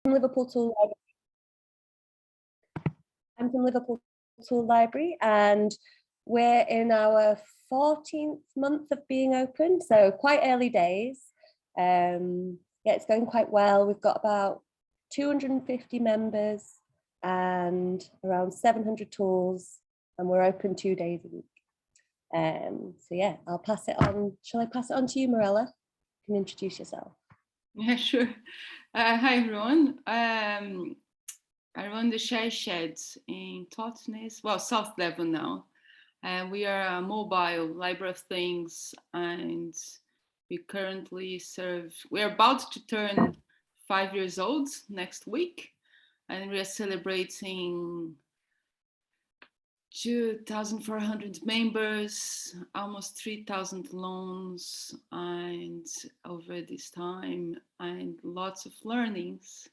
Liverpool Tool Library. I'm from Liverpool Tool Library, and we're in our 14th month of being open, so quite early days. Yeah, it's going quite well. We've got about 250 members and around 700 tools, and we're open 2 days a week. So yeah, I'll pass it on. Shall I pass it on to you, Mirella? You can introduce yourself. Yeah, sure. Hi, everyone. I run the Share Shed in Totnes, well, South Devon now. We are a mobile library of things, and we currently serve, we're about to turn 5 years old next week, and we are celebrating 2,400 members, almost 3,000 loans, and over this time, and lots of learnings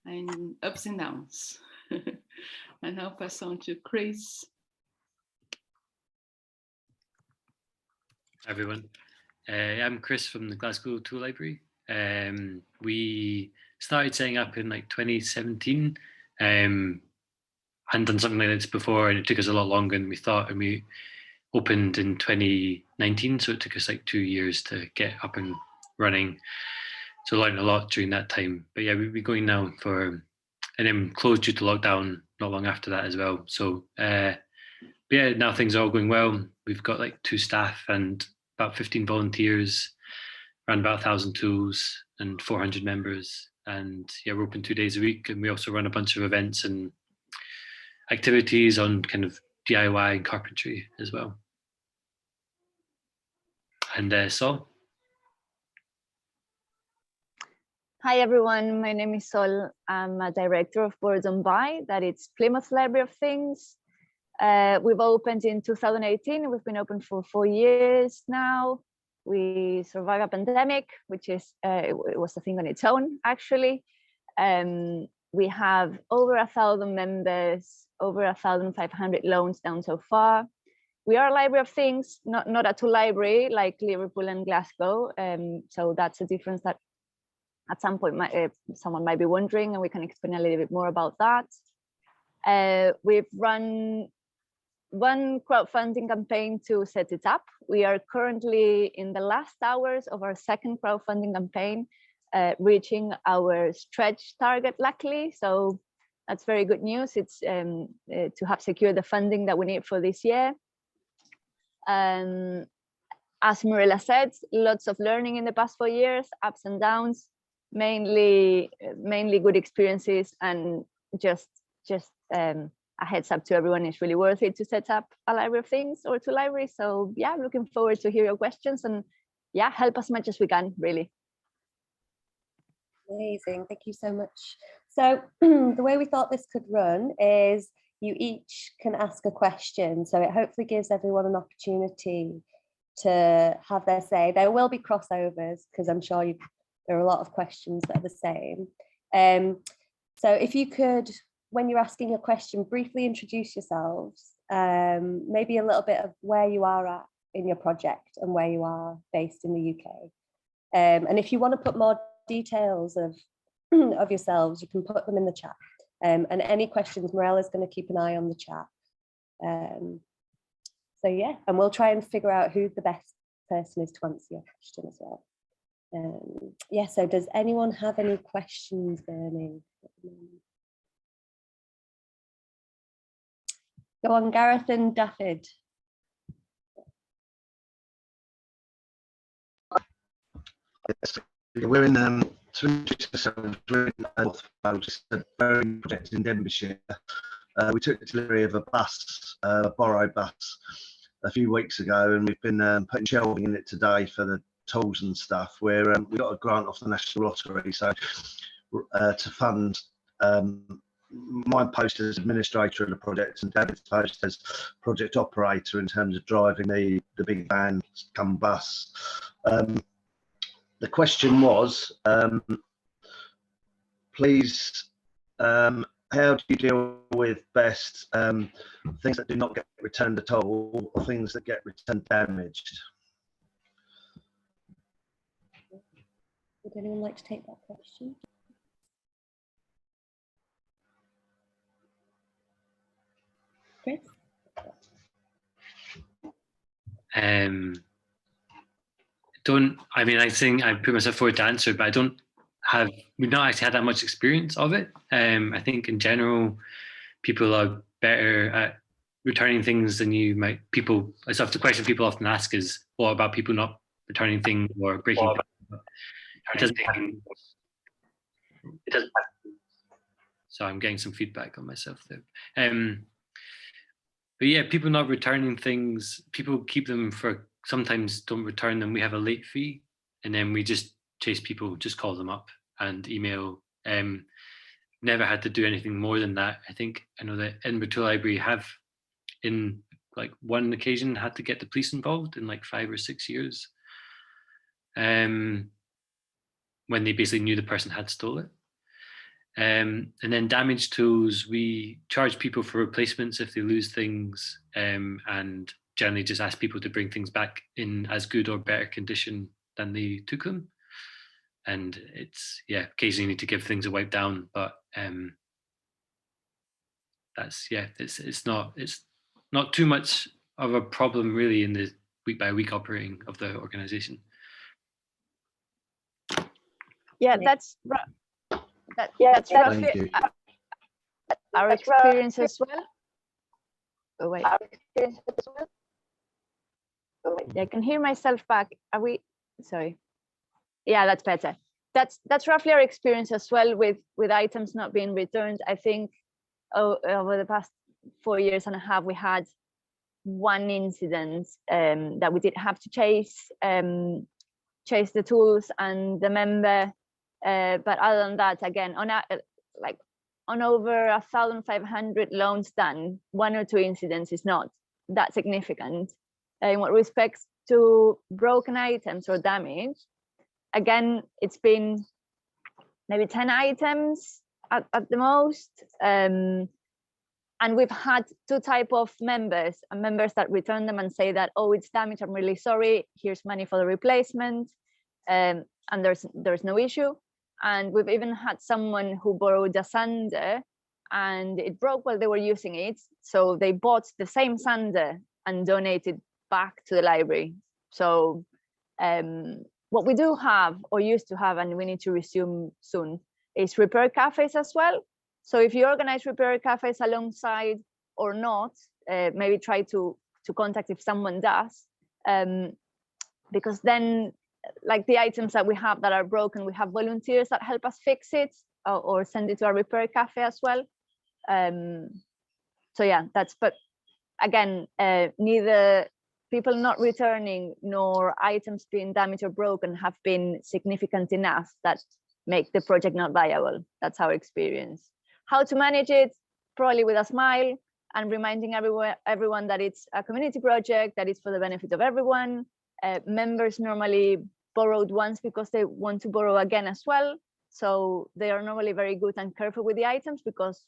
and ups and downs. And I'll pass on to Chris. Hi everyone, I'm Chris from the Glasgow Tool Library. We started setting up in like 2017. Hadn't done something like this before, and it took us a lot longer than we thought, and we opened in 2019, so it took us like 2 years to get up and running. So learned a lot during that time. But yeah, we've been going now for, and then closed due to lockdown not long after that as well. So but yeah, now things are all going well. We've got like 2 staff and about 15 volunteers, around about 1,000 tools and 400 members. And yeah, we're open 2 days a week, and we also run a bunch of events and activities on kind of DIY and carpentry as well. And Sol? Hi everyone, my name is Sol. I'm a director of Boards on Buy, that it's Plymouth Library of Things. We've opened in 2018. We've been open for 4 years now. We survived a pandemic, which is it was a thing on its own, actually. We have over 1,000 members, over 1,500 loans down so far. We are a library of things, not a tool library like Liverpool and Glasgow. So that's a difference that at some point someone might be wondering, and we can explain a little bit more about that. We've run one crowdfunding campaign to set it up. We are currently in the last hours of our second crowdfunding campaign, reaching our stretch target, luckily. So that's very good news. It's to have secured the funding that we need for this year. As Mirella said, lots of learning in the past 4 years, ups and downs, mainly good experiences, and just a heads up to everyone, it's really worth it to set up a library of things or two libraries. So yeah, looking forward to hear your questions, and yeah, help as much as we can, really. Amazing, thank you so much. So the way we thought this could run is you each can ask a question, so it hopefully gives everyone an opportunity to have their say. There will be crossovers because I'm sure there are a lot of questions that are the same. So if you could, when you're asking a question, briefly introduce yourselves, maybe a little bit of where you are at in your project and where you are based in the UK. And if you want to put more details of yourselves, you can put them in the chat. And any questions, Mirella's going to keep an eye on the chat. So yeah, and we'll try and figure out who the best person is to answer your question as well. Yeah, so does anyone have any questions burning at the moment? Go on, Gareth and David. Yes, we're in we're in North Wales, a very project in Denbighshire. We took delivery of a bus, a borrowed bus, a few weeks ago, and we've been putting shelving in it today for the tools and stuff. We got a grant off the National Lottery, so to fund my post as administrator of the project and David's post as project operator in terms of driving the big van come bus. The question was, please, how do you deal with best things that do not get returned at all, or things that get returned damaged? Would anyone like to take that question? Chris? I think I put myself forward to answer, but we've not actually had that much experience of it. I think in general, people are better at returning things than you might. So the question people often ask is, what about people not returning things or breaking things? It doesn't So I'm getting some feedback on myself there. But yeah, people not returning things, people keep them sometimes don't return them. We have a late fee, and then we just chase people, just call them up and email. Never had to do anything more than that. I know that Edinburgh Tool Library have, in like one occasion, had to get the police involved in like 5 or 6 years, when they basically knew the person had stole it. And then damaged tools, we charge people for replacements if they lose things, and generally just ask people to bring things back in as good or better condition than they took them. And occasionally you need to give things a wipe down, but it's not too much of a problem really in the week by week operating of the organization. Yeah, that's roughly our experience as well. Oh wait, I can hear myself back. Are we? Sorry. Yeah, that's better. That's roughly our experience as well with items not being returned. I think over the past 4 years and a half, we had one incident that we did have to chase the tools and the member. But other than that, again, on over 1,500 loans done, 1 or 2 incidents is not that significant. In what respects to broken items or damage, again, it's been maybe 10 items at the most. And we've had 2 types of members that return them and say that, oh, it's damaged, I'm really sorry, here's money for the replacement, and there's no issue. And we've even had someone who borrowed a sander and it broke while they were using it, so they bought the same sander and donated back to the library. So what we do have, or used to have, and we need to resume soon, is repair cafes as well. So if you organize repair cafes alongside or not, maybe try to contact if someone does, because then, like the items that we have that are broken, we have volunteers that help us fix it or send it to our repair cafe as well. So yeah, but again, neither people not returning nor items being damaged or broken have been significant enough that make the project not viable. That's our experience. How to manage it? Probably with a smile and reminding everyone that it's a community project, that it's for the benefit of everyone. Members normally borrowed once because they want to borrow again as well. So they are normally very good and careful with the items, because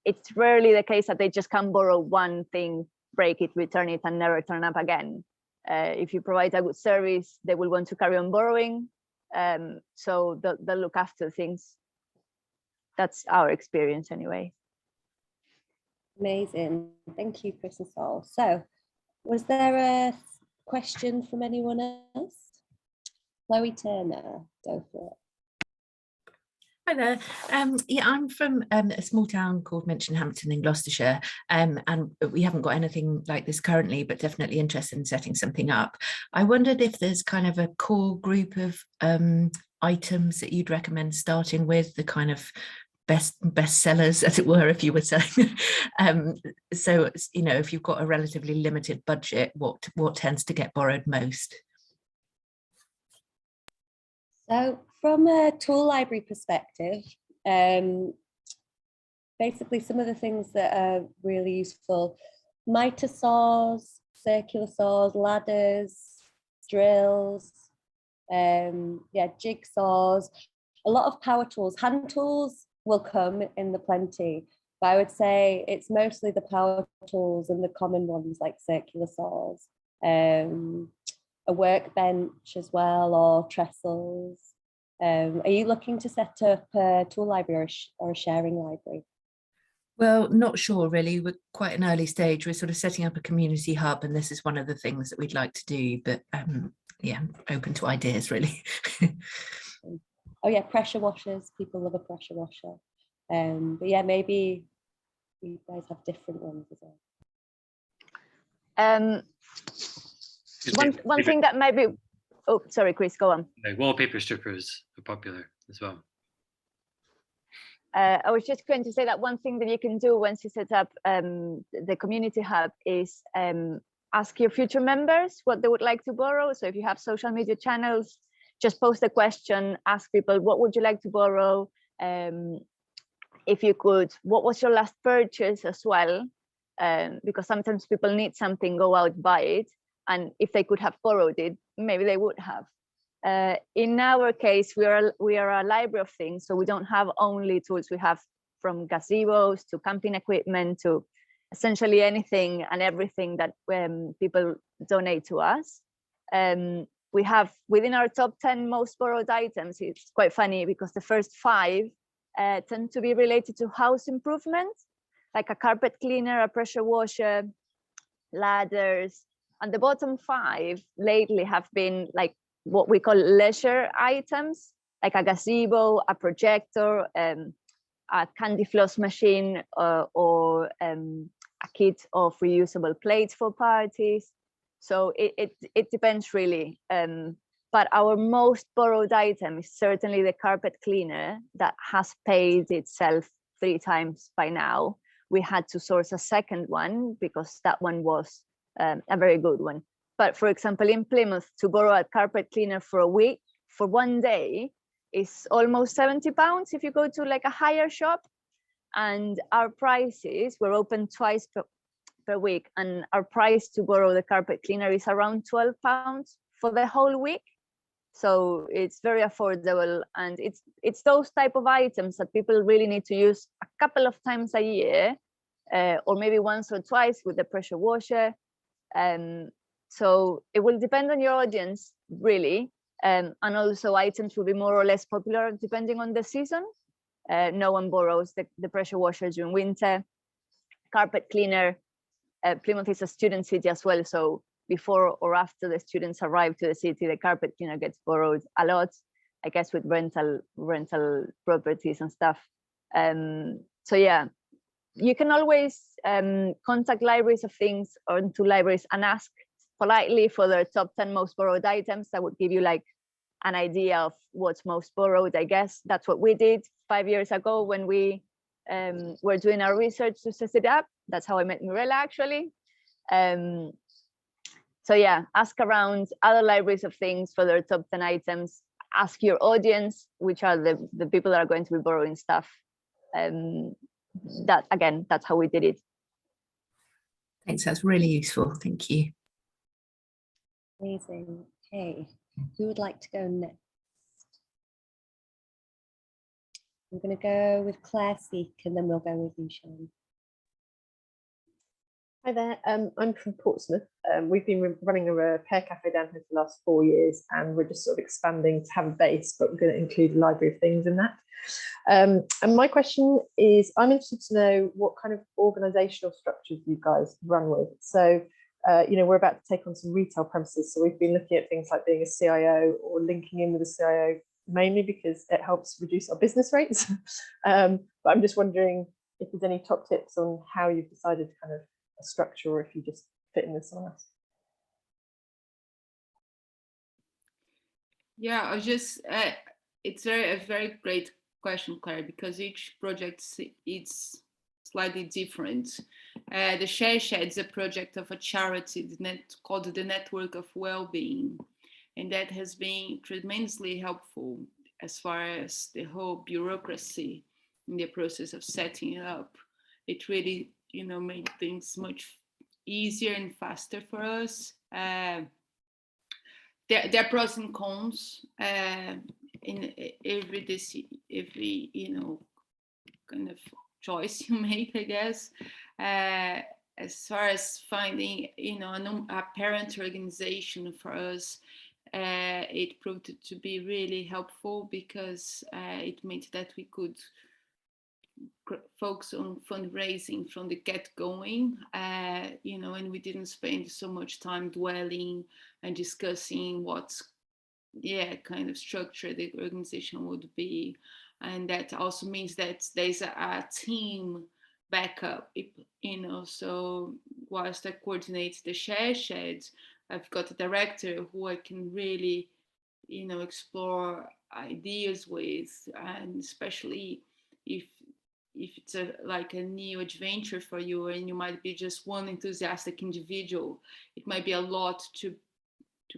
it's rarely the case that they just can borrow one thing, break it, return it, and never turn up again. If you provide a good service, they will want to carry on borrowing. So they'll look after things. That's our experience anyway. Amazing. Thank you, Chris and Sol. So was there a question from anyone else? Chloe Turner, go for it. Hi there. I'm from a small town called Minchinhampton in Gloucestershire, and we haven't got anything like this currently, but definitely interested in setting something up. I wondered if there's kind of a core group of items that you'd recommend starting with, the kind of best sellers, as it were, if you were selling. So, you know, if you've got a relatively limited budget, what tends to get borrowed most? So from a tool library perspective, basically some of the things that are really useful: miter saws, circular saws, ladders, drills, jigsaws, a lot of power tools. Hand tools will come in the plenty, but I would say it's mostly the power tools and the common ones like circular saws, a workbench as well, or trestles. Are you looking to set up a tool library or a sharing library? Well, not sure really. We're quite an early stage. We're sort of setting up a community hub, and this is one of the things that we'd like to do. But yeah, open to ideas really. Oh yeah, pressure washers. People love a pressure washer. But yeah, maybe you guys have different ones as well. One thing that might be, oh, sorry, Chris, go on. Like wallpaper strippers are popular as well. I was just going to say that one thing that you can do once you set up the community hub is ask your future members what they would like to borrow. So if you have social media channels, just post a question, ask people, what would you like to borrow? If you could, what was your last purchase as well? Because sometimes people need something, go out, buy it. And if they could have borrowed it, maybe they would have. In our case, we are a library of things, so we don't have only tools. We have from gazebos to camping equipment to essentially anything and everything that people donate to us. We have within our top 10 most borrowed items. It's quite funny because the first 5 tend to be related to house improvements, like a carpet cleaner, a pressure washer, ladders, and the bottom 5 lately have been like what we call leisure items, like a gazebo, a projector, a candy floss machine, or a kit of reusable plates for parties. So it depends really. But our most borrowed item is certainly the carpet cleaner that has paid itself 3 times by now. We had to source a second one because that one was a very good one. But for example, in Plymouth, to borrow a carpet cleaner for a week, for one day, is almost £70 if you go to like a higher shop. And our prices, we're open twice per week, and our price to borrow the carpet cleaner is around £12 for the whole week. So it's very affordable, and it's those type of items that people really need to use a couple of times a year, or maybe once or twice with the pressure washer. So it will depend on your audience, really. And also items will be more or less popular depending on the season. No one borrows the pressure washer during winter. Carpet cleaner, Plymouth is a student city as well. So before or after the students arrive to the city, the carpet cleaner gets borrowed a lot, I guess, with rental properties and stuff. So yeah, you can always contact libraries of things or to libraries and ask politely for their top 10 most borrowed items. That would give you like an idea of what's most borrowed, I guess. That's what we did 5 years ago when we were doing our research to set it up. That's how I met Mirella, actually. So yeah, ask around other libraries of things for their top 10 items. Ask your audience, which are the people that are going to be borrowing stuff. That again, that's how we did it. Thanks, that's really useful. Thank you. Amazing. Okay, who would like to go next? I'm going to go with Claire Seek, and then we'll go with you, Sean. Hi there, I'm from Portsmouth. We've been running a repair cafe down here for the last 4 years, and we're just sort of expanding to have a base, but we're going to include a library of things in that. And my question is, I'm interested to know what kind of organisational structures you guys run with. So, you know, we're about to take on some retail premises, so we've been looking at things like being a CIO or linking in with a CIO, mainly because it helps reduce our business rates. But I'm just wondering if there's any top tips on how you've decided kind of a structure, or if you just fit in with someone else. Yeah, I just it's a very great question, Claire, because each project is slightly different. The Share Shed is a project of a charity called the Network of Wellbeing, and that has been tremendously helpful as far as the whole bureaucracy in the process of setting it up. It really, you know, made things much easier and faster for us. There are pros and cons in every you know, kind of choice you make, I guess. As far as finding, you know, a parent organization for us, it proved to be really helpful because it meant that we could focus on fundraising from the get-going, and we didn't spend so much time dwelling and discussing what's kind of structure the organization would be. And that also means that there's a team backup, so whilst I coordinate the share sheds, I've got a director who I can really explore ideas with, and especially if it's like a new adventure for you and you might be just one enthusiastic individual, it might be a lot to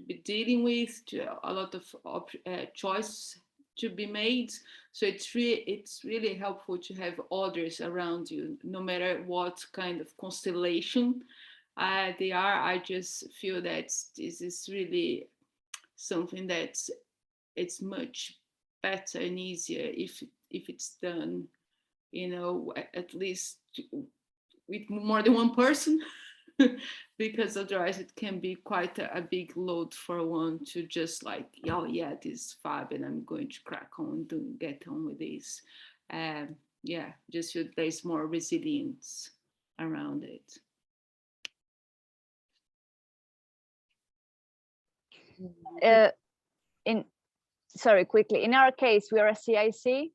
be dealing with, a lot of choice to be made. So it's really helpful to have others around you, no matter what kind of constellation they are. I just feel that this is really something that it's much better and easier if it's done, at least with more than one person. Because otherwise it can be quite a big load for one to just like, oh yeah, this is fab and I'm going to crack on and get on with this. Just feel there's more resilience around it. Quickly, in our case, we are a CIC,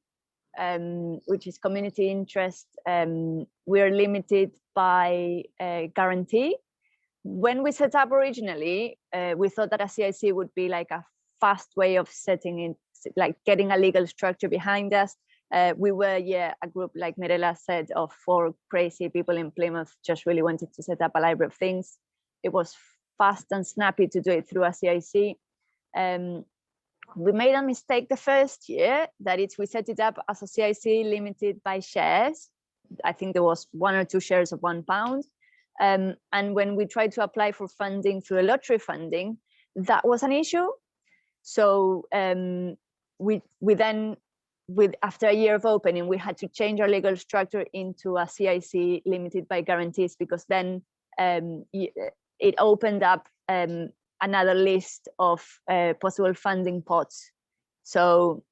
which is community interest. We are limited by a guarantee. When we set up originally, we thought that a CIC would be like a fast way of setting it, like getting a legal structure behind us. We were, a group, like Mirela said, of 4 crazy people in Plymouth, just really wanted to set up a library of things. It was fast and snappy to do it through a CIC. We made a mistake the first year, that we set it up as a CIC limited by shares. I think there was 1 or 2 shares of £1. And when we tried to apply for funding through a lottery funding, that was an issue. So we then, after a year of opening, we had to change our legal structure into a CIC limited by guarantees, because then it opened up another list of possible funding pots. So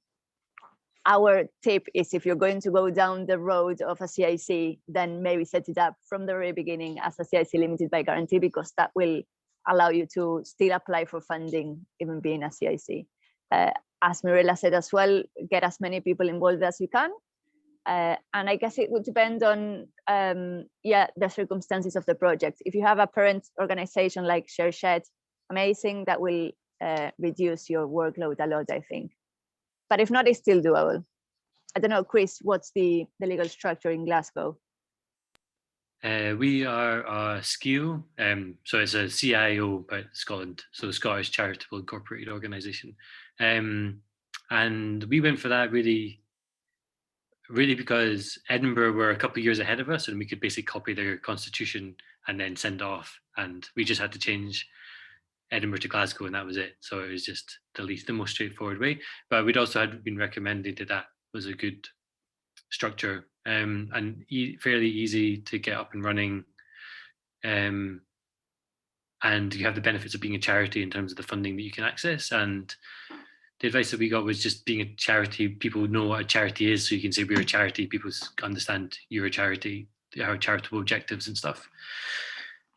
our tip is, if you're going to go down the road of a CIC, then maybe set it up from the very beginning as a CIC limited by guarantee, because that will allow you to still apply for funding, even being a CIC. As Mirela said as well, get as many people involved as you can. And I guess it would depend on the circumstances of the project. If you have a parent organization like ShareShed, amazing, that will reduce your workload a lot, I think. But if not, it's still doable. I don't know, Chris, what's the legal structure in Glasgow? We are a SCIO, so it's a CIO, but Scotland, so the Scottish Charitable Incorporated Organisation. And we went for that really because Edinburgh were a couple of years ahead of us, and we could basically copy their constitution and then send off. And we just had to change Edinburgh to Glasgow, and that was it. So it was just the most straightforward way. But we'd also had been recommended that was a good structure, and fairly easy to get up and running. And you have the benefits of being a charity in terms of the funding that you can access. And the advice that we got was just being a charity. People know what a charity is, so you can say we're a charity. People understand you're a charity, our charitable objectives and stuff.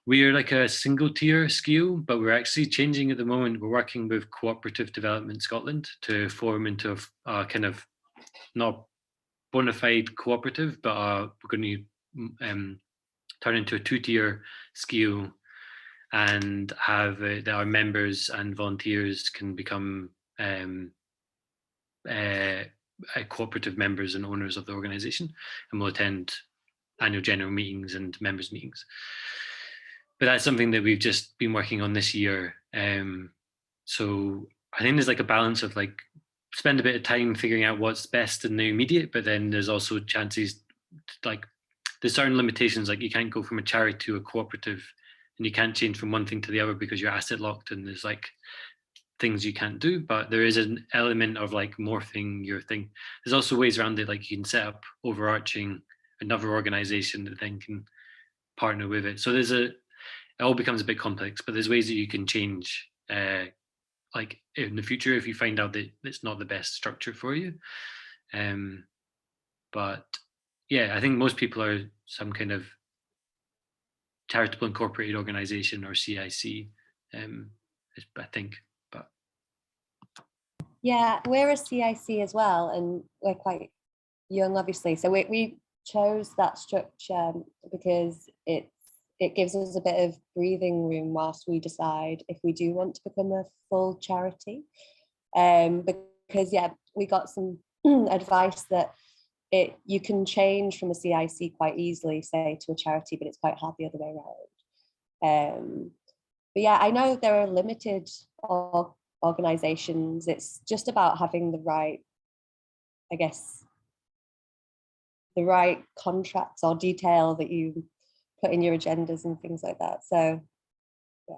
We are like a single tier SCIO, but we're actually changing at the moment. We're working with Cooperative Development Scotland to form into a kind of not bona fide cooperative, but we're going to turn into a 2-tier SCIO and have that our members and volunteers can become cooperative members and owners of the organisation, and will attend annual general meetings and members meetings. But that's something that we've just been working on this year. So I think there's like a balance of like spend a bit of time figuring out what's best in the immediate, but then there's also chances, like there's certain limitations, like you can't go from a charity to a cooperative, and you can't change from one thing to the other because you're asset locked, and there's like things you can't do. But there is an element of like morphing your thing. There's also ways around it, like you can set up overarching another organization that then can partner with it. So it all becomes a bit complex, but there's ways that you can change like in the future if you find out that it's not the best structure for you. But yeah, I think most people are some kind of charitable incorporated organization or CIC. I think, but Yeah, we're a CIC as well, and we're quite young, obviously. So we chose that structure because it gives us a bit of breathing room whilst we decide if we do want to become a full charity. Because yeah, we got some advice that you can change from a CIC quite easily, say, to a charity, but it's quite hard the other way around. But yeah, I know there are limited organizations. It's just about having the right, I guess, the right contracts or detail that you put in your agendas and things like that. So yeah.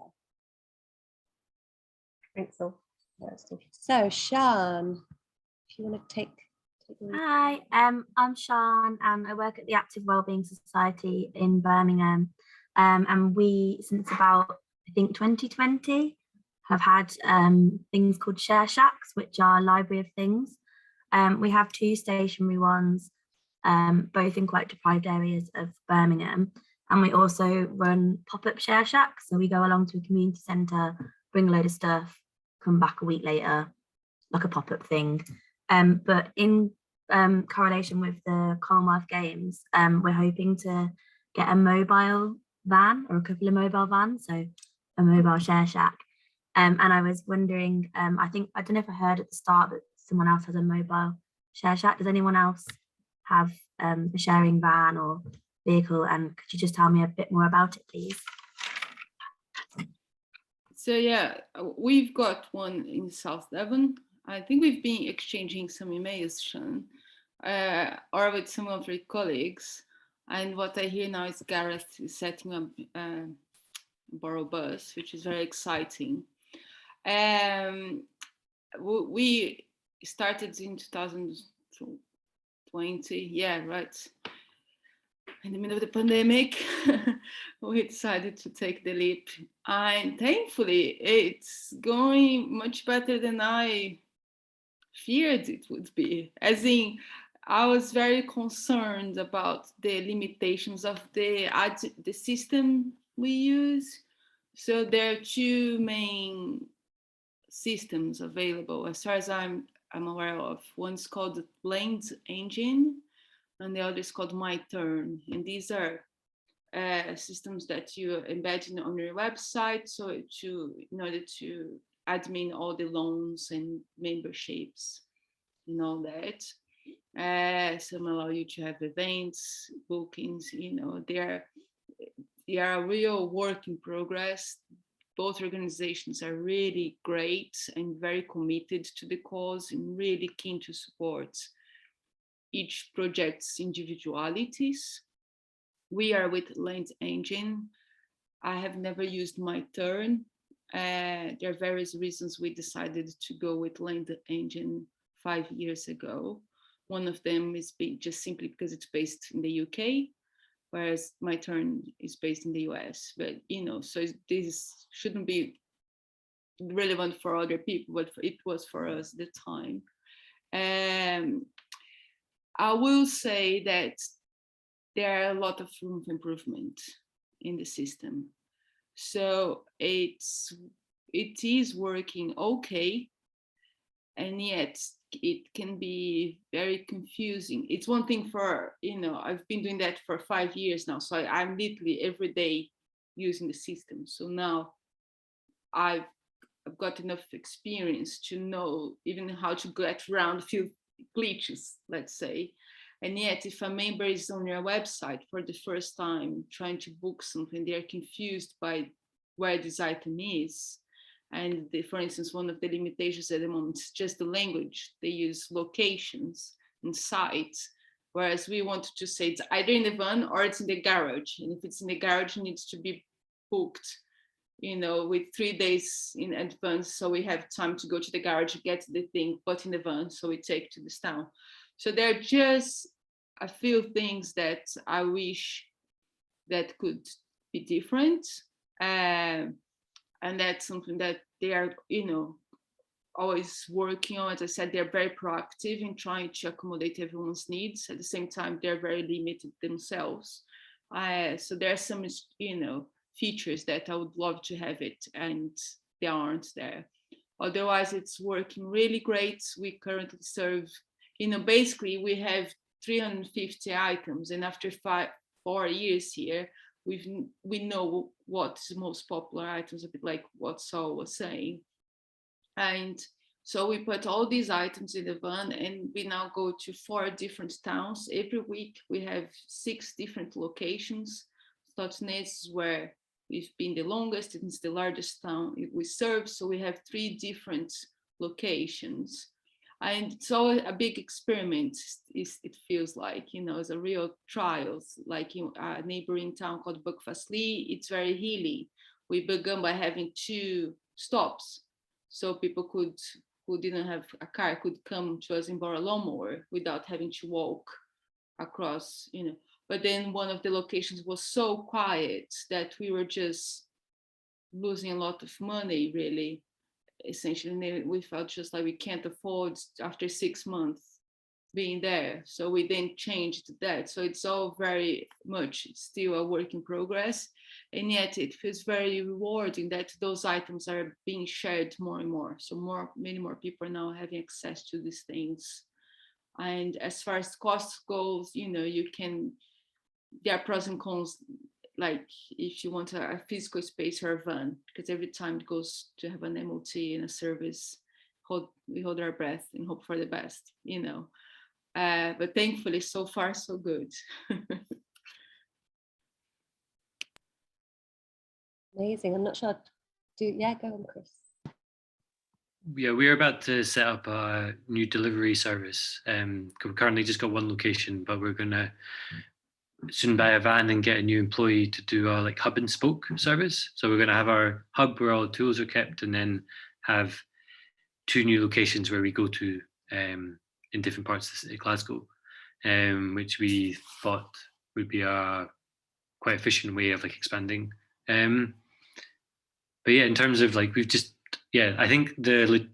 Thanks, Sol. So Sian, if you want to take the lead. Hi, I'm Sian and I work at the Active Wellbeing Society in Birmingham. And we, since about, I think 2020, have had things called share shacks, which are a library of things. We have 2 stationary ones, both in quite deprived areas of Birmingham. And we also run pop-up share shacks. So we go along to a community centre, bring a load of stuff, come back a week later, like a pop-up thing. But in correlation with the Commonwealth Games, we're hoping to get a mobile van or a couple of mobile vans, so a mobile share shack. And I was wondering, I don't know if I heard at the start that someone else has a mobile share shack. Does anyone else have a sharing van or vehicle? And could you just tell me a bit more about it, please? So yeah, we've got one in South Devon. I think we've been exchanging some emails, Sian, or with some of your colleagues. And what I hear now is Gareth is setting up Borough Bus, which is very exciting. We started in 2020, yeah, right. In the middle of the pandemic, we decided to take the leap. And thankfully, it's going much better than I feared it would be. As in, I was very concerned about the limitations of the system we use. So there are 2 main systems available, as far as I'm aware of. One's called the Blend Engine, and the other is called My Turn. And these are systems that you embed on your website, so in order to admin all the loans and memberships and all that. Some allow you to have events, bookings, they are a real work in progress. Both organizations are really great and very committed to the cause and really keen to support each project's individualities. We are with Blend Engine. I have never used My Turn. There are various reasons we decided to go with Blend Engine 5 years ago. One of them is just simply because it's based in the UK, whereas My Turn is based in the US. But, so this shouldn't be relevant for other people, but it was for us at the time. I will say that there are a lot of room for improvement in the system. So it is working okay, and yet it can be very confusing. It's one thing for, I've been doing that for 5 years now. So I'm literally every day using the system. So now I've got enough experience to know even how to get around a few glitches, let's say. And yet, if a member is on your website for the first time trying to book something, they're confused by where this item is. And for instance, one of the limitations at the moment is just the language. They use locations and sites, whereas we wanted to say it's either in the van or it's in the garage. And if it's in the garage, it needs to be booked, with 3 days in advance. So we have time to go to the garage, get the thing, put in the van, so we take to this town. So there are just a few things that I wish that could be different. And that's something that they are, always working on. As I said, they're very proactive in trying to accommodate everyone's needs. At the same time, they're very limited themselves. So there are some, features that I would love to have it, and they aren't there. Otherwise, it's working really great. We currently serve, basically we have 350 items, and after 4 years here, we know what's the most popular items, a bit like what Saul was saying. And so we put all these items in the van, and we now go to 4 different towns. Every week we have 6 different locations. Totnes is where we've been the longest, it's the largest town we serve. So we have 3 different locations. And it's all a big experiment, it feels like, it's a real trial, like in a neighboring town called Bukfasli. It's very hilly. We began by having 2 stops. So people who didn't have a car could come to us in Borroloomoor without having to walk across, But then one of the locations was so quiet that we were just losing a lot of money, really. Essentially, we felt just like we can't afford after 6 months being there. So we then changed that. So it's all very much still a work in progress. And yet it feels very rewarding that those items are being shared more and more. So many more people are now having access to these things. And as far as cost goes, there are pros and cons, like if you want a physical space or a van, because every time it goes to have an MOT and a service, we hold our breath and hope for the best, But thankfully, so far, so good. Amazing. I'm not sure. Go on, Chris. Yeah, we're about to set up a new delivery service. We've currently just got 1 location, but we're going to soon buy a van and get a new employee to do a hub and spoke service. So we're going to have our hub where all the tools are kept, and then have 2 new locations where we go to in different parts of Glasgow, which we thought would be a quite efficient way of expanding. But yeah, in terms of we've just, I think the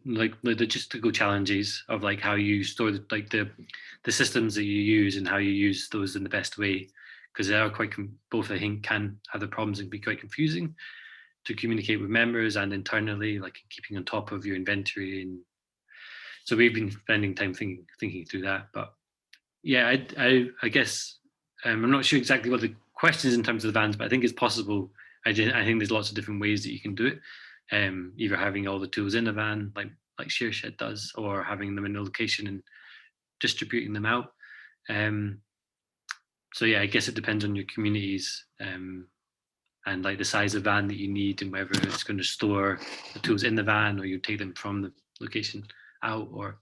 logistical challenges of how you store the systems that you use and how you use those in the best way, because they are both I think can have the problems and be quite confusing to communicate with members and internally, keeping on top of your inventory. And so we've been spending time thinking through that. But yeah, I guess I'm not sure exactly what the question is in terms of the vans, but I think it's possible. I think there's lots of different ways that you can do it. Either having all the tools in a van, like ShareShed does, or having them in a location and distributing them out. So yeah, I guess it depends on your communities and the size of van that you need, and whether it's going to store the tools in the van or you take them from the location out. Or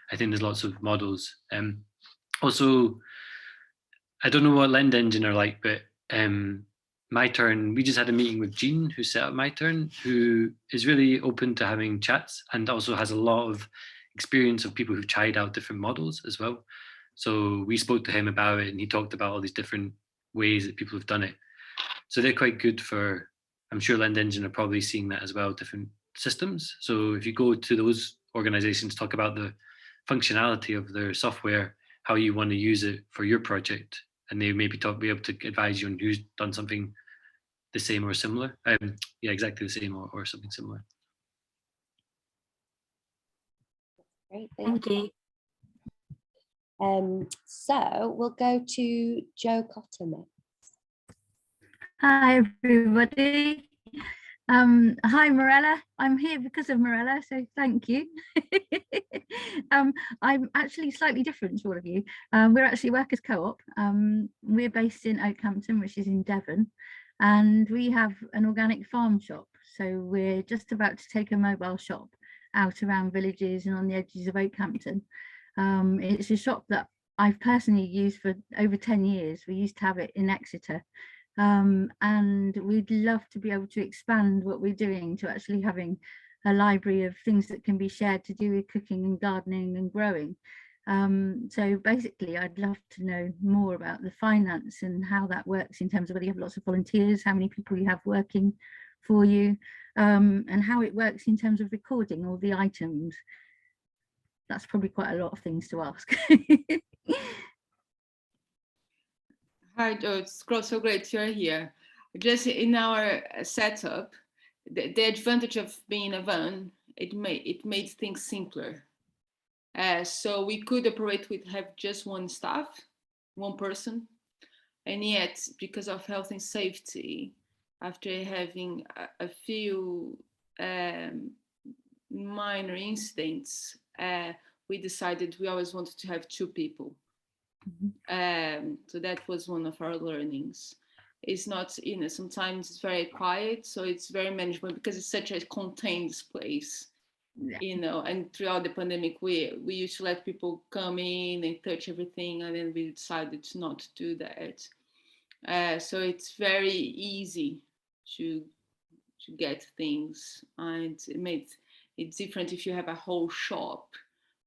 I think there's lots of models. Also, I don't know what Lend Engine are like, but MyTurn, we just had a meeting with Jean, who set up MyTurn, who is really open to having chats and also has a lot of experience of people who've tried out different models as well. So we spoke to him about it, and he talked about all these different ways that people have done it. So they're quite good for, I'm sure Lend Engine are probably seeing that as well, different systems. So if you go to those organizations, talk about the functionality of their software, how you want to use it for your project, and they maybe be able to advise you on who's done something the same or similar. Yeah, exactly the same or something similar. Great, Thank you. So we'll go to Jo Cotter next. Hi everybody. Hi Mirella. I'm here because of Mirella, so thank you. I'm actually slightly different to all of you. We're actually Workers Co-op. We're based in Oakhampton, which is in Devon, and we have an organic farm shop. So we're just about to take a mobile shop out around villages and on the edges of Oakhampton. It's a shop that I've personally used for over 10 years. We used to have it in Exeter. And we'd love to be able to expand what we're doing to actually having a library of things that can be shared to do with cooking and gardening and growing. So basically, I'd love to know more about the finance and how that works in terms of whether you have lots of volunteers, how many people you have working for you, and how it works in terms of recording all the items. That's probably quite a lot of things to ask. Hi, Joe. It's so great you're here. Just in our setup, the advantage of being a van, it made things simpler. So we could operate with have just one staff, one person, and yet because of health and safety, after having a few minor incidents, we decided we always wanted to have 2 people. So that was one of our learnings. It's not, you know, sometimes it's very quiet, so it's very manageable because it's such a contained place. Yeah. You know, and throughout the pandemic, we used to let people come in and touch everything, and then we decided to not do that. So it's very easy to get things, and it's different if you have a whole shop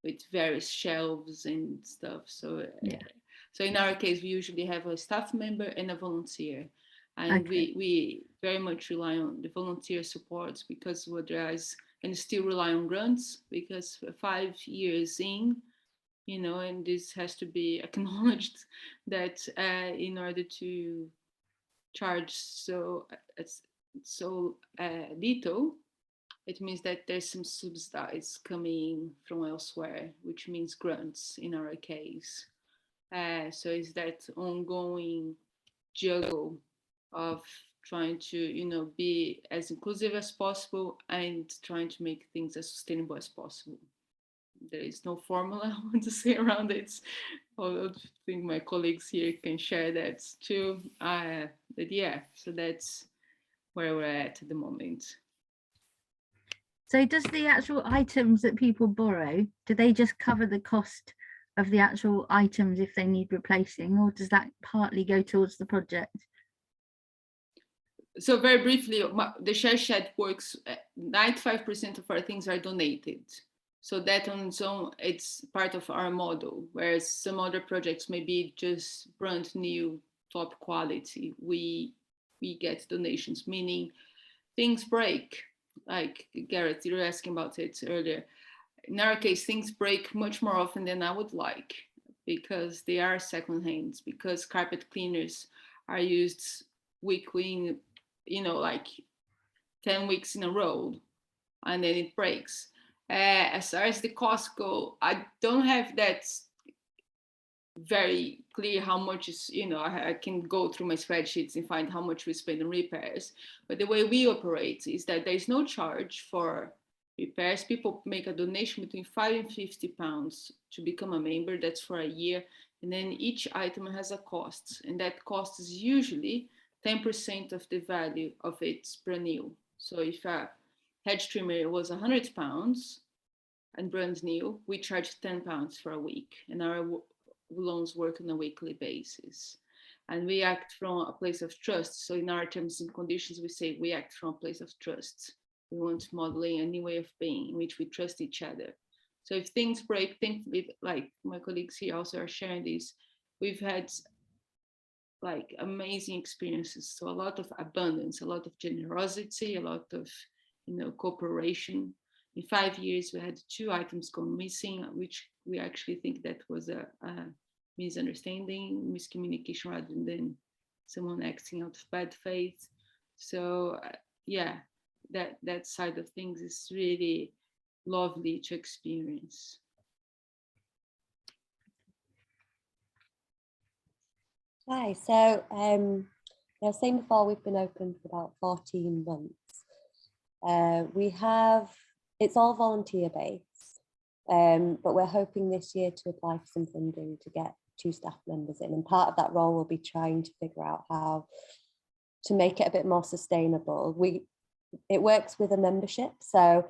with various shelves and stuff. So yeah. So in our case, we usually have a staff member and a volunteer, and we very much rely on the volunteer support, because otherwise, and still rely on grants, because 5 years in, you know, and this has to be acknowledged, that in order to charge so little, it means that there's some subsidies coming from elsewhere, which means grants in our case. So it's that ongoing juggle of trying to, you know, be as inclusive as possible and trying to make things as sustainable as possible. There is no formula I want to say around it. I think my colleagues here can share that too. But yeah, so that's where we're at the moment. So does the actual items that people borrow, do they just cover the cost of the actual items if they need replacing, or does that partly go towards the project? So very briefly, the Share Shed works, 95% of our things are donated. So that on its own, it's part of our model, whereas some other projects may be just brand new, top quality. We get donations, meaning things break. Like Gareth, you were asking about it earlier. In our case, things break much more often than I would like, because they are second hands, because carpet cleaners are used weekly, you know, like 10 weeks in a row, and then it breaks. As far as the costs go, I don't have that very clear how much is, you know, I can go through my spreadsheets and find how much we spend on repairs. But the way we operate is that there is no charge for repairs. People make a donation between £5 and £50 to become a member. That's for a year. And then each item has a cost. And that cost is usually 10% of the value of its brand new. So if a hedge trimmer was £100 and brand new, we charge £10 for a week. And our loans work on a weekly basis. And we act from a place of trust. So in our terms and conditions, we say we act from a place of trust. We want modeling a new way of being in which we trust each other. So if things break, thankfully, like my colleagues here also are sharing this, we've had like amazing experiences. So a lot of abundance, a lot of generosity, a lot of, you know, cooperation. In 5 years, we had 2 items gone missing, which we actually think that was a misunderstanding, miscommunication, rather than someone acting out of bad faith. So yeah, that side of things is really lovely to experience. Hi, so I was saying before, we've been open for about 14 months. It's all volunteer based, but we're hoping this year to apply for some funding to get 2 staff members in, and part of that role will be trying to figure out how to make it a bit more sustainable. It works with a membership, so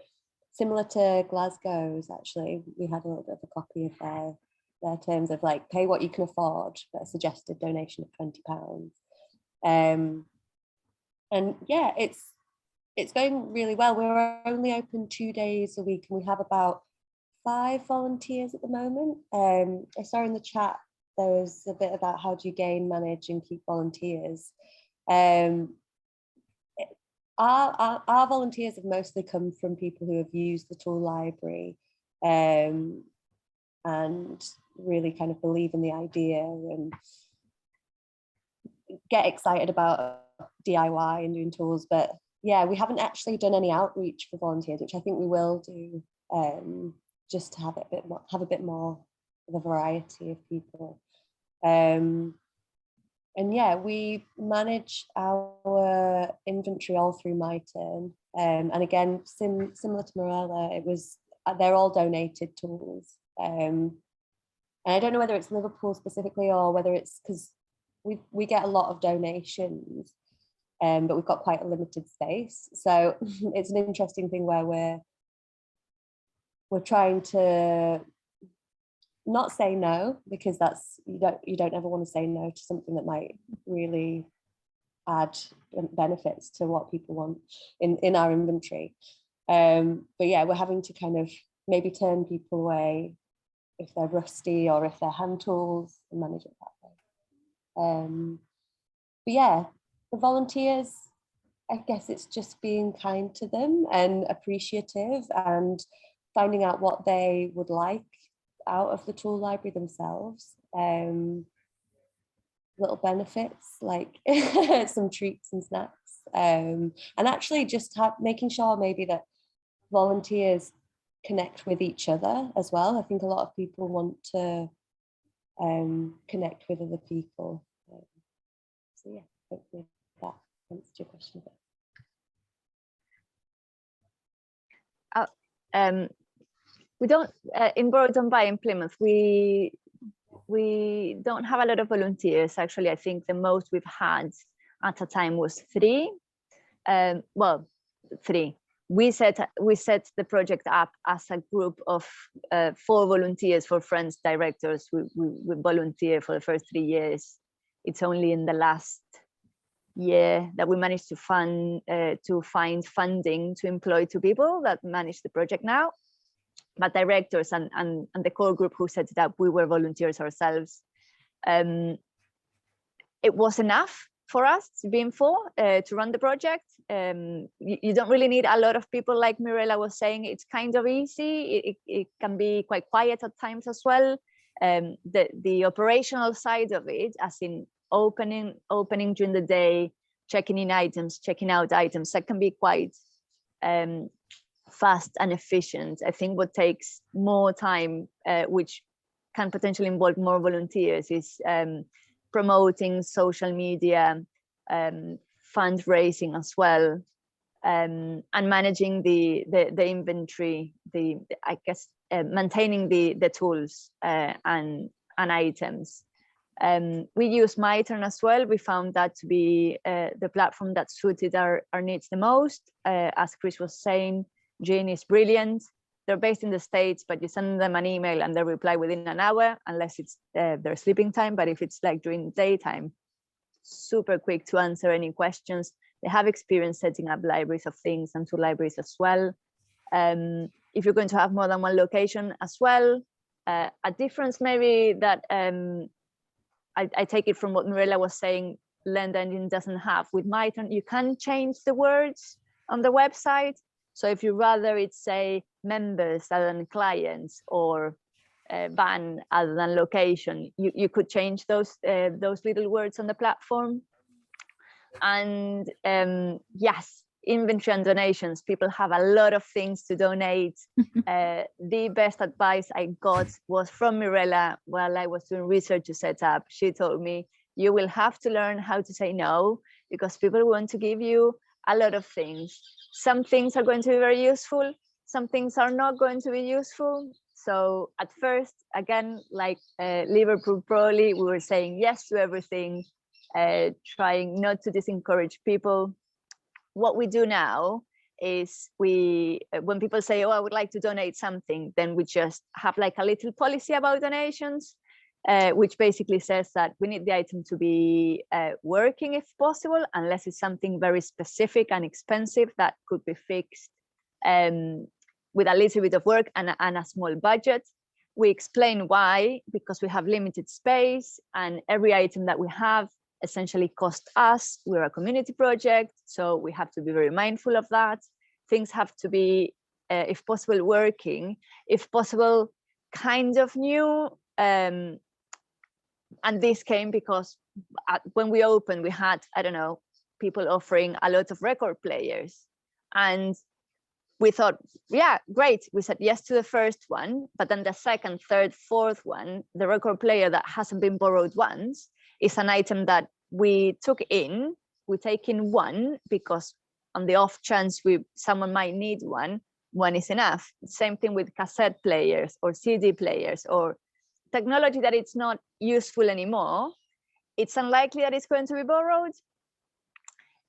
similar to Glasgow's, actually, we had a little bit of a copy of their terms of like pay what you can afford, but a suggested donation of £20. And yeah, it's going really well. We're only open 2 days a week, and we have about 5 volunteers at the moment. I saw in the chat there was a bit about how do you gain, manage and keep volunteers. our volunteers have mostly come from people who have used the tool library and really kind of believe in the idea and get excited about DIY and doing tools. But yeah, we haven't actually done any outreach for volunteers, which I think we will do, just to have a bit more of a variety of people. And yeah, we manage our inventory all through MyTurn. And again, similar to Mirella, they're all donated tools. And I don't know whether it's Liverpool specifically or whether it's because we get a lot of donations, but we've got quite a limited space. So it's an interesting thing where we're trying to not say no, because that's you don't ever want to say no to something that might really add benefits to what people want in our inventory. But yeah, we're having to kind of maybe turn people away if they're rusty or if they're hand tools and manage it that way. But yeah, the volunteers, I guess it's just being kind to them and appreciative and finding out what they would like out of the tool library themselves. Little benefits like some treats and snacks, and actually just making sure maybe that volunteers connect with each other as well. I think a lot of people want to connect with other people. So yeah, hopefully that answers your question. We don't in Borrow Don't Buy in Plymouth. We don't have a lot of volunteers. Actually, I think the most we've had at a time was 3. Well, 3. We set the project up as a group of 4 volunteers, 4 friends, directors. We volunteer for the first 3 years. It's only in the last year that we managed to find funding to employ 2 people that manage the project now. But directors and the core group who set it up, we were volunteers ourselves. It was enough for us to be in 4 to run the project. You don't really need a lot of people, like Mirella was saying. It's kind of easy. It can be quite quiet at times as well. The operational side of it, as in opening during the day, checking in items, checking out items, that can be quite fast and efficient. I think what takes more time, which can potentially involve more volunteers, is promoting social media, fundraising as well, and managing the inventory, I guess maintaining the tools and items. We use MyTurn as well. We found that to be the platform that suited our needs the most. As Chris was saying, Jean is brilliant. They're based in the States, but you send them an email and they reply within an hour, unless it's their sleeping time. But if it's like during daytime, super quick to answer any questions. They have experience setting up libraries of things and tool libraries as well. If you're going to have more than one location as well, a difference maybe that I take it from what Mirella was saying, Lend Engine doesn't have. With MyTurn, you can change the words on the website. So if you rather it say members other than clients, or ban other than location, you could change those little words on the platform. And yes, inventory and donations. People have a lot of things to donate. The best advice I got was from Mirella while I was doing research to set up. She told me, you will have to learn how to say no, because people want to give you a lot of things. Some things are going to be very useful. Some things are not going to be useful. So at first, again, like Liverpool probably, we were saying yes to everything, trying not to discourage people. What we do now is when people say, oh, I would like to donate something, then we just have like a little policy about donations, which basically says that we need the item to be working if possible, unless it's something very specific and expensive that could be fixed with a little bit of work and a small budget. We explain why, because we have limited space and every item that we have essentially cost us. We're a community project, so we have to be very mindful of that. Things have to be, if possible, working, if possible, kind of new. And this came because when we opened, we had, I don't know, people offering a lot of record players. And we thought, yeah, great. We said yes to the first one, but then the second, third, fourth one, the record player that hasn't been borrowed once, is an item that we took in. We take in one because on the off chance someone might need one is enough. Same thing with cassette players or CD players or technology that it's not useful anymore. It's unlikely that it's going to be borrowed.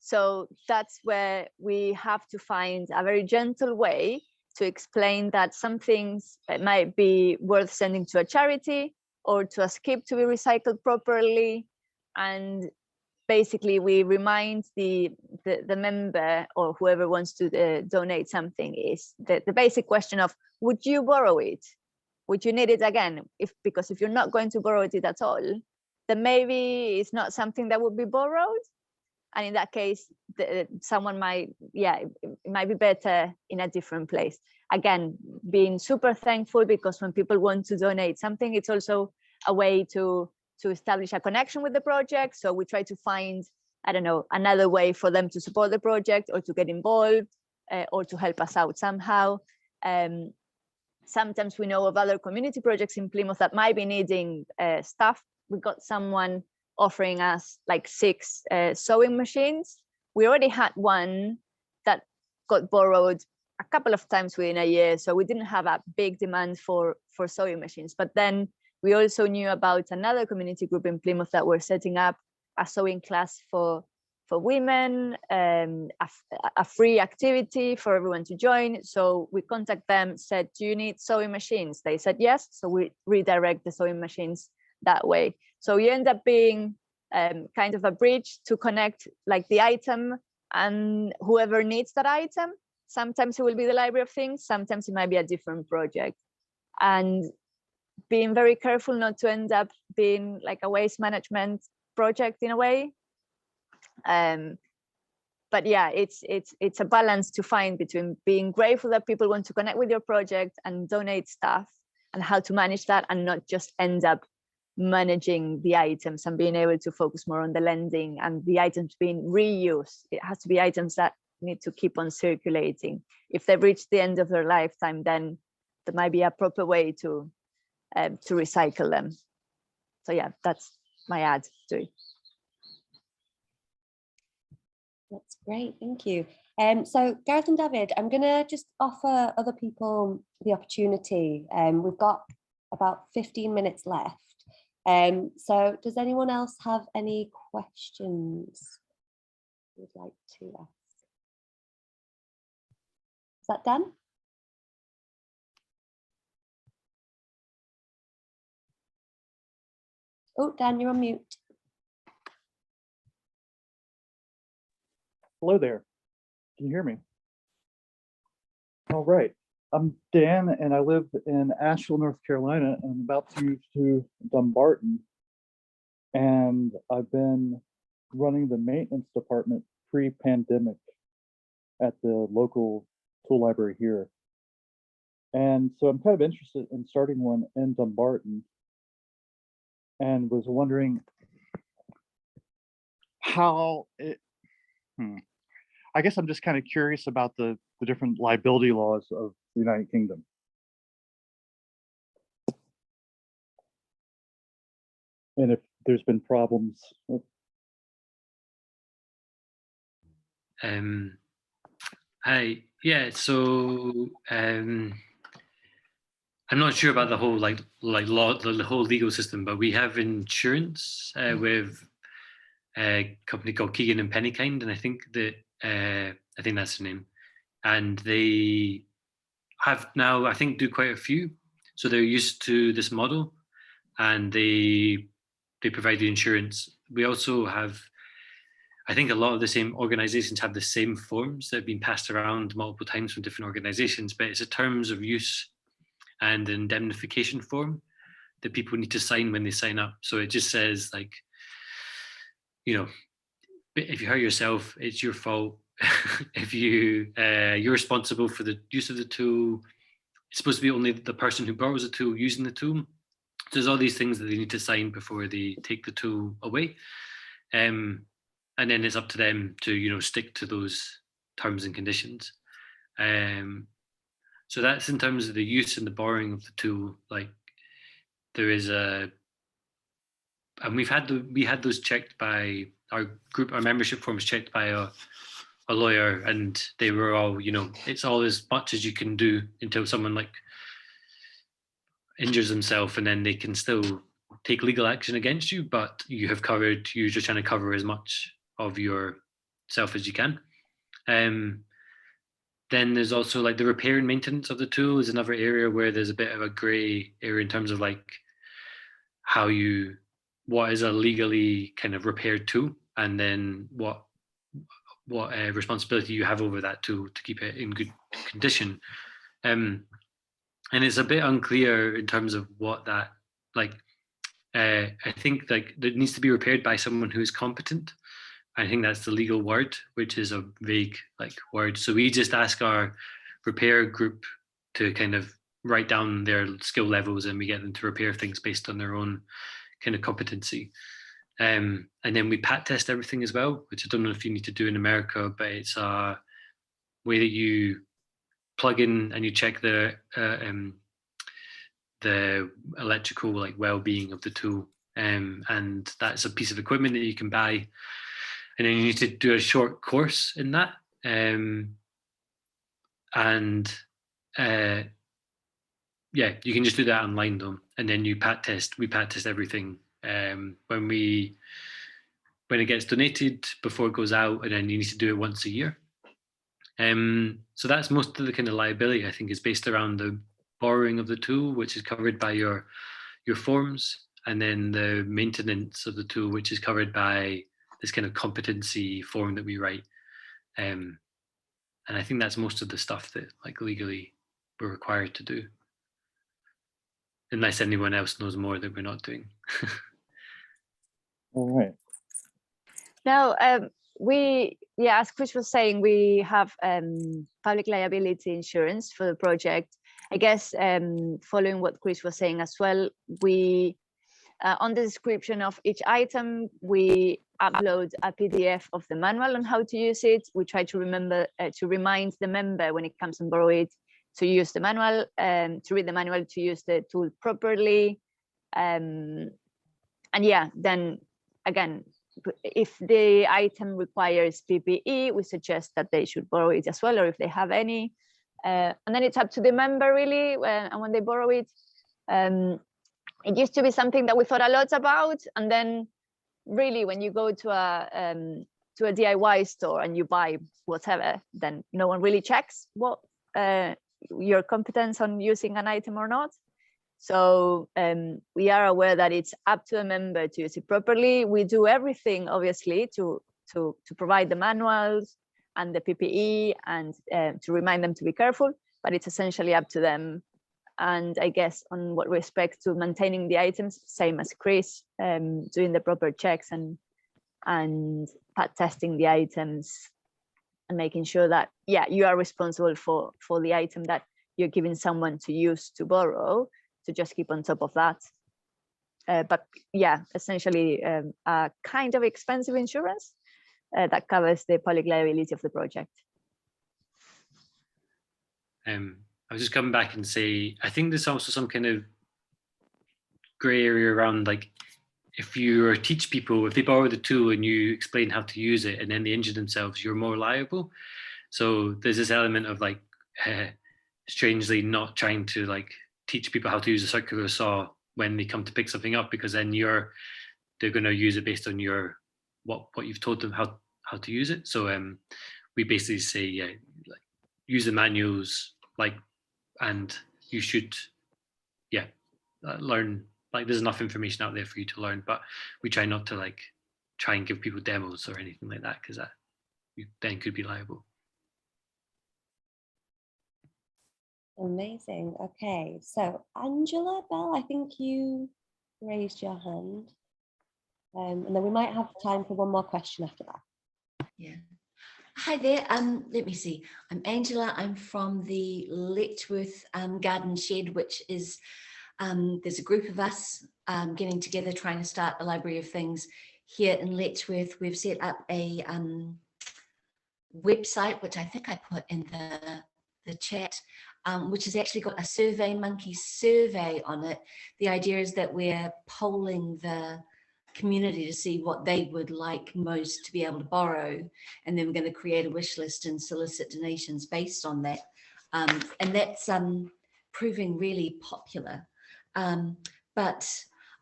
So that's where we have to find a very gentle way to explain that some things might be worth sending to a charity or to a skip to be recycled properly. And basically we remind the member or whoever wants to donate something is the basic question of, would you borrow it? Would you need it again? Because if you're not going to borrow it at all, then maybe it's not something that would be borrowed. And in that case, someone might, it might be better in a different place. Again, being super thankful, because when people want to donate something, it's also a way to establish a connection with the project. So we try to find, I don't know, another way for them to support the project or to get involved or to help us out somehow. Sometimes we know of other community projects in Plymouth that might be needing stuff. We got someone offering us like 6 sewing machines. We already had one that got borrowed a couple of times within a year, so we didn't have a big demand for sewing machines. But then we also knew about another community group in Plymouth that were setting up a sewing class for women, a free activity for everyone to join. So we contact them, said, do you need sewing machines? They said yes, so we redirect the sewing machines that way. So you end up being kind of a bridge to connect like the item and whoever needs that item. Sometimes it will be the Library of Things, sometimes it might be a different project. And being very careful not to end up being like a waste management project in a way. But yeah, it's a balance to find between being grateful that people want to connect with your project and donate stuff, and how to manage that and not just end up managing the items and being able to focus more on the lending and the items being reused. It has to be items that need to keep on circulating. If they've reached the end of their lifetime, then there might be a proper way to recycle them. So yeah, that's my add to it. That's great, thank you. So Gareth and David, I'm gonna just offer other people the opportunity. We've got about 15 minutes left. So does anyone else have any questions you'd like to ask? Is that Dan? Oh, Dan, you're on mute. Hello there. Can you hear me? All right. I'm Dan, and I live in Asheville, North Carolina. I'm about to move to Dumbarton, and I've been running the maintenance department pre-pandemic at the local tool library here. And so I'm kind of interested in starting one in Dumbarton, and was wondering how it, I guess I'm just kind of curious about the different liability laws of the United Kingdom. And if there's been problems. Hi, yeah, so I'm not sure about the whole like law, the whole legal system, but we have insurance with a company called Keegan and Pennykind, and I think that's the name. And they have now, I think, do quite a few. So they're used to this model, and they provide the insurance. We also have, I think a lot of the same organizations have the same forms that have been passed around multiple times from different organizations, but it's a terms of use and indemnification form that people need to sign when they sign up. So it just says like, you know, if you hurt yourself, it's your fault. If you're responsible for the use of the tool, it's supposed to be only the person who borrows the tool using the tool. So there's all these things that they need to sign before they take the tool away. And then it's up to them to, you know, stick to those terms and conditions. So that's in terms of the use and the borrowing of the tool. Like there is and we had those checked by our group. Our membership forms checked by a lawyer, and they were all, you know, it's all as much as you can do until someone like injures themselves, and then they can still take legal action against you, but you're just trying to cover as much of yourself as you can. Then there's also like the repair and maintenance of the tool is another area where there's a bit of a grey area in terms of like what is a legally kind of repaired tool, and then what responsibility you have over that tool to keep it in good condition. And it's a bit unclear in terms of what that, like, I think like it needs to be repaired by someone who is competent. I think that's the legal word, which is a vague like word. So we just ask our repair group to kind of write down their skill levels, and we get them to repair things based on their own kind of competency. And then we pat test everything as well, which I don't know if you need to do in America, but it's a way that you plug in and you check the electrical like well-being of the tool, and that's a piece of equipment that you can buy, and then you need to do a short course in that, yeah, you can just do that online though, and then we pat test everything when it gets donated before it goes out, and then you need to do it once a year. So that's most of the kind of liability, I think, is based around the borrowing of the tool, which is covered by your forms, and then the maintenance of the tool, which is covered by this kind of competency form that we write. And I think that's most of the stuff that like legally we're required to do, unless anyone else knows more that we're not doing. All right. Now, as Chris was saying, we have public liability insurance for the project. I guess following what Chris was saying as well, we on the description of each item, we upload a PDF of the manual on how to use it. We try to remember to remind the member when it comes and borrow it to use the manual, to read the manual, to use the tool properly. And yeah, then again, if the item requires PPE, we suggest that they should borrow it as well, or if they have any. And then it's up to the member really, and when they borrow it. It used to be something that we thought a lot about, and then really when you go to a DIY store and you buy whatever, then no one really checks what your competence on using an item or not. So we are aware that it's up to a member to use it properly. We do everything, obviously, to provide the manuals and the PPE and to remind them to be careful, but it's essentially up to them. And I guess on what respect to maintaining the items, same as Chris, doing the proper checks and pat testing the items and making sure that, yeah, you are responsible for the item that you're giving someone to use to borrow, to just keep on top of that. But yeah, essentially a kind of expensive insurance that covers the public liability of the project. I was just coming back and say, I think there's also some kind of gray area around, like, if you teach people, if they borrow the tool and you explain how to use it and then they injure themselves, you're more liable. So there's this element of like, strangely not trying to like teach people how to use a circular saw when they come to pick something up, because then they're going to use it based on what you've told them how to use it. So we basically say, yeah, like, use the manuals, like, and you should, yeah, learn, like, there's enough information out there for you to learn, but we try not to like try and give people demos or anything like that, because that you then could be liable. Amazing. Okay, so Angela Bell, I think you raised your hand. And then we might have time for one more question after that. Yeah. Hi there. Let me see. I'm Angela. I'm from the Letchworth Garden Shed, which is there's a group of us getting together trying to start a library of things here in Letchworth. We've set up a website, which I think I put in the chat, which has actually got a SurveyMonkey survey on it. The idea is that we're polling the community to see what they would like most to be able to borrow, and then we're going to create a wish list and solicit donations based on that, and that's proving really popular. But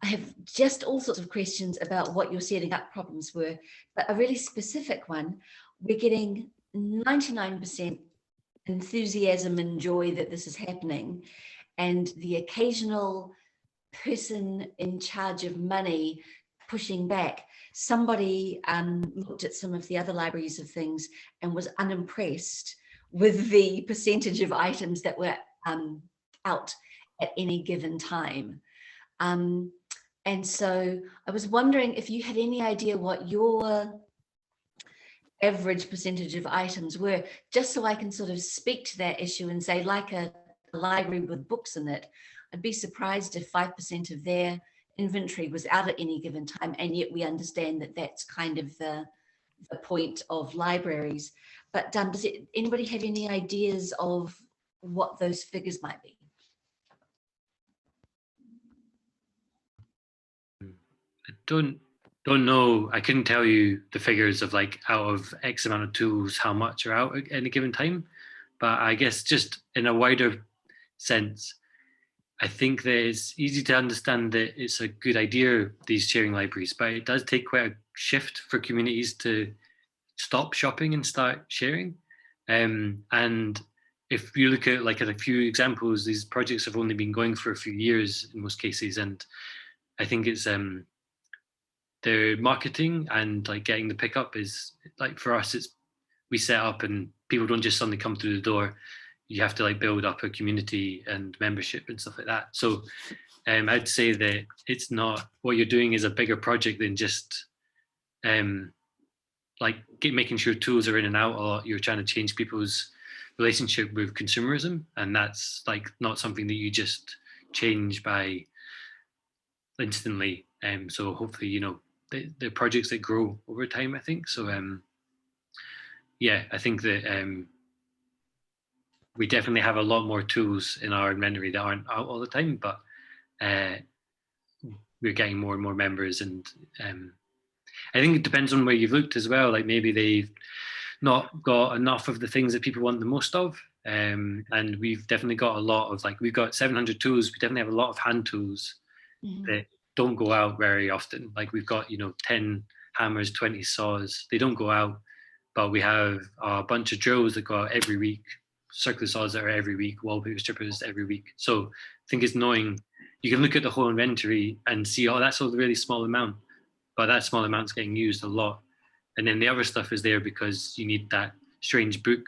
I have just all sorts of questions about what your setting up problems were, but a really specific one. We're getting 99% enthusiasm and joy that this is happening, and the occasional person in charge of money pushing back. Somebody looked at some of the other libraries of things and was unimpressed with the percentage of items that were out at any given time. And so I was wondering if you had any idea what your average percentage of items were, just so I can sort of speak to that issue and say, like a library with books in it, I'd be surprised if 5% of their inventory was out at any given time, and yet we understand that that's kind of the point of libraries. But does anybody have any ideas of what those figures might be? I don't know. I couldn't tell you the figures of like out of X amount of tools, how much are out at any given time. But I guess just in a wider sense, I think that it's easy to understand that it's a good idea, these sharing libraries, but it does take quite a shift for communities to stop shopping and start sharing. And if you look at like at a few examples, these projects have only been going for a few years in most cases. And I think it's their marketing and like getting the pickup is like, for us, it's we set up and people don't just suddenly come through the door. You have to like build up a community and membership and stuff like that. So I'd say that it's not, what you're doing is a bigger project than just like making sure tools are in and out a lot. You're trying to change people's relationship with consumerism, and that's like not something that you just change by instantly. So hopefully, you know, the projects that grow over time, I think. So yeah, I think that we definitely have a lot more tools in our inventory that aren't out all the time, but we're getting more and more members. And I think it depends on where you've looked as well. Like maybe they've not got enough of the things that people want the most of. And we've definitely got a lot of, like, we've got 700 tools. We definitely have a lot of hand tools that don't go out very often. Like we've got, you know, 10 hammers, 20 saws. They don't go out, but we have a bunch of drills that go out every week. Circular saws that are every week, wallpaper strippers every week. So I think it's knowing, you can look at the whole inventory and see, oh, that's a really small amount, but that small amount's getting used a lot. And then the other stuff is there because you need that strange book,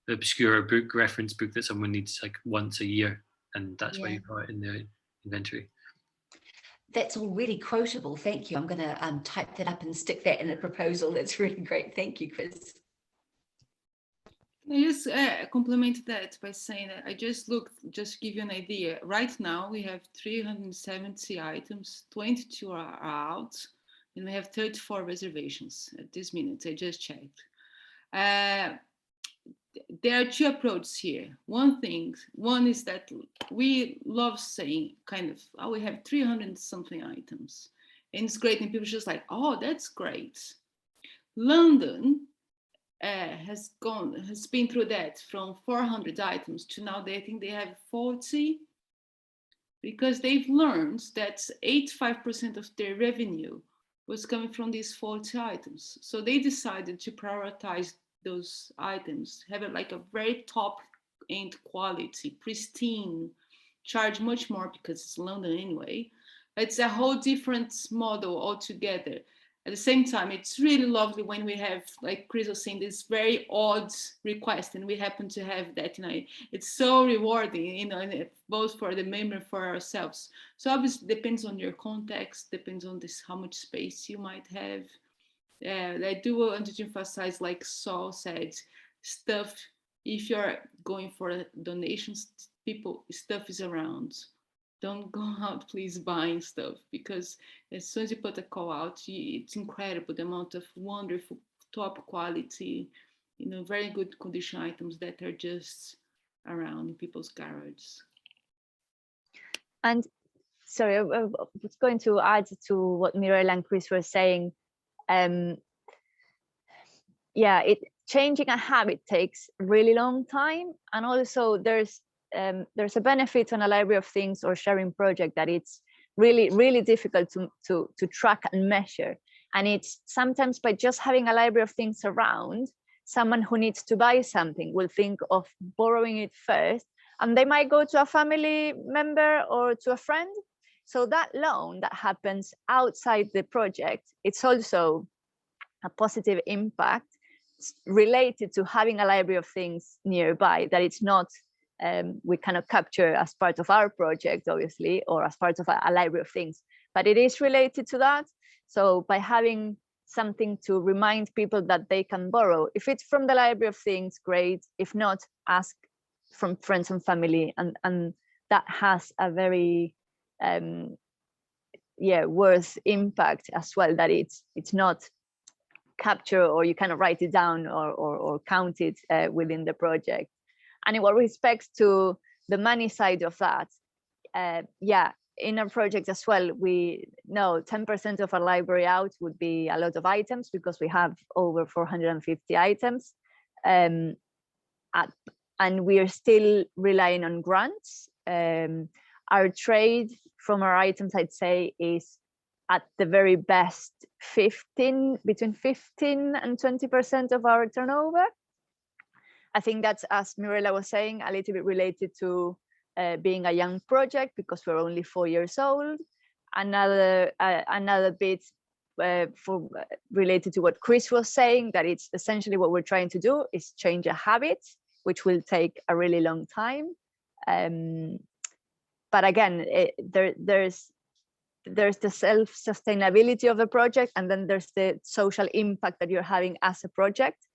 the obscure book, reference book that someone needs like once a year. And that's why you got it in the inventory. That's all really quotable. Thank you. I'm going to type that up and stick that in a proposal. That's really great. Thank you, Chris. I just complement that by saying that I just looked, just to give you an idea. Right now, we have 370 items, 22 are out, and we have 34 reservations at this minute. I just checked. There are two approaches here. One is that we love saying kind of, oh, we have 300 something items. And it's great. And people are just like, oh, that's great. London has been through that from 400 items to now I think they have 40, because they've learned that 85% of their revenue was coming from these 40 items. So they decided to prioritize those items, have it like a very top end quality, pristine, charge much more because it's London anyway. It's a whole different model altogether. at the same time, it's really lovely when we have, like Chris was saying, this very odd request, and we happen to have that. It's so rewarding, and both for the member and for ourselves. So obviously, depends on your context, depends on this how much space you might have. I do want to emphasize, like Saul said, stuff. If you're going for donations, stuff is around. Don't go out, please, buying stuff, because as soon as you put a call out, it's incredible the amount of wonderful, top quality, very good condition items that are just around in people's garages. And sorry, I was going to add to what Mirella and Chris were saying. Changing a habit takes a really long time, and also there's a benefit on a library of things or sharing project that it's really difficult to track and measure. And it's sometimes by just having a library of things around, someone who needs to buy something will think of borrowing it first, and they might go to a family member or to a friend. So that loan that happens outside the project, it's also a positive impact related to having a library of things nearby, that it's not we cannot capture as part of our project, obviously, or as part of a library of things, but it is related to that. So by having something to remind people that they can borrow, if it's from the library of things, great. If not, ask from friends and family, and that has a very worth impact as well, that it's not capture, or you cannot write it down or count it within the project. And in what respects to the money side of that, in our project as well, we know 10% of our library out would be a lot of items, because we have over 450 items. And we are still relying on grants. Our trade from our items, I'd say, is at the very best between 15 and 20% of our turnover. I think that's, as Mirella was saying, a little bit related to being a young project, because we're only 4 years old. Another bit related to what Chris was saying, that it's essentially what we're trying to do is change a habit, which will take a really long time. But again, there's the self-sustainability of the project, and then there's the social impact that you're having as a project,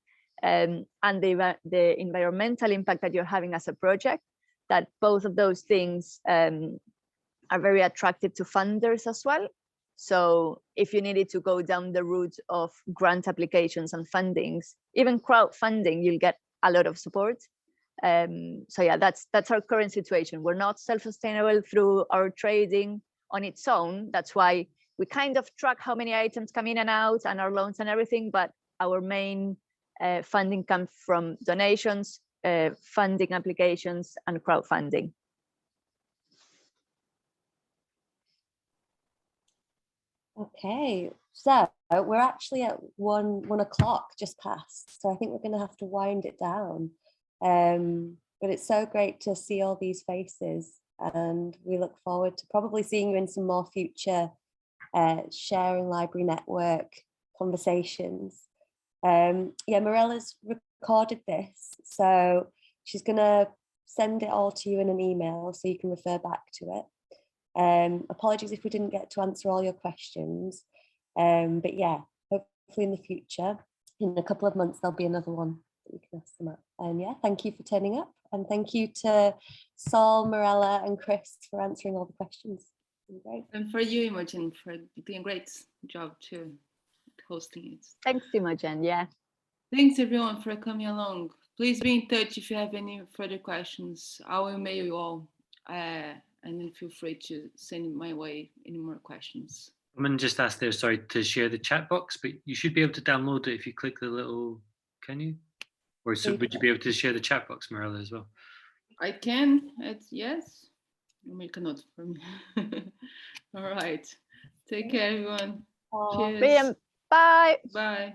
and the environmental impact that you're having as a project. That both of those things are very attractive to funders as well. So if you needed to go down the route of grant applications and fundings, even crowdfunding, you'll get a lot of support. So yeah, that's our current situation. We're not self-sustainable through our trading on its own. That's why we kind of track how many items come in and out, and our loans and everything, but our main funding comes from donations, funding applications, and crowdfunding. Okay, so we're actually at 1 o'clock, just past, so I think we're going to have to wind it down. But it's so great to see all these faces, and we look forward to probably seeing you in some more future Sharing Library Network conversations. Mirella's recorded this, so she's going to send it all to you in an email so you can refer back to it. Apologies if we didn't get to answer all your questions, but yeah, hopefully in the future, in a couple of months, there'll be another one that we can ask them at. And yeah, thank you for turning up, and thank you to Saul, Mirella, and Chris for answering all the questions. Great. And for you, Imogen, for doing a great job too, hosting it. Thanks, Imogen. Yeah. Thanks everyone for coming along. Please be in touch if you have any further questions. I will email you all, and then feel free to send my way any more questions. Someone just asked there, sorry, to share the chat box, but you should be able to download it if you click the little, can you? Or so, would you be able to share the chat box, Mirella, as well? I can, yes. I'll make a note for me. All right. Take care, everyone. Cheers. Bye. Bye.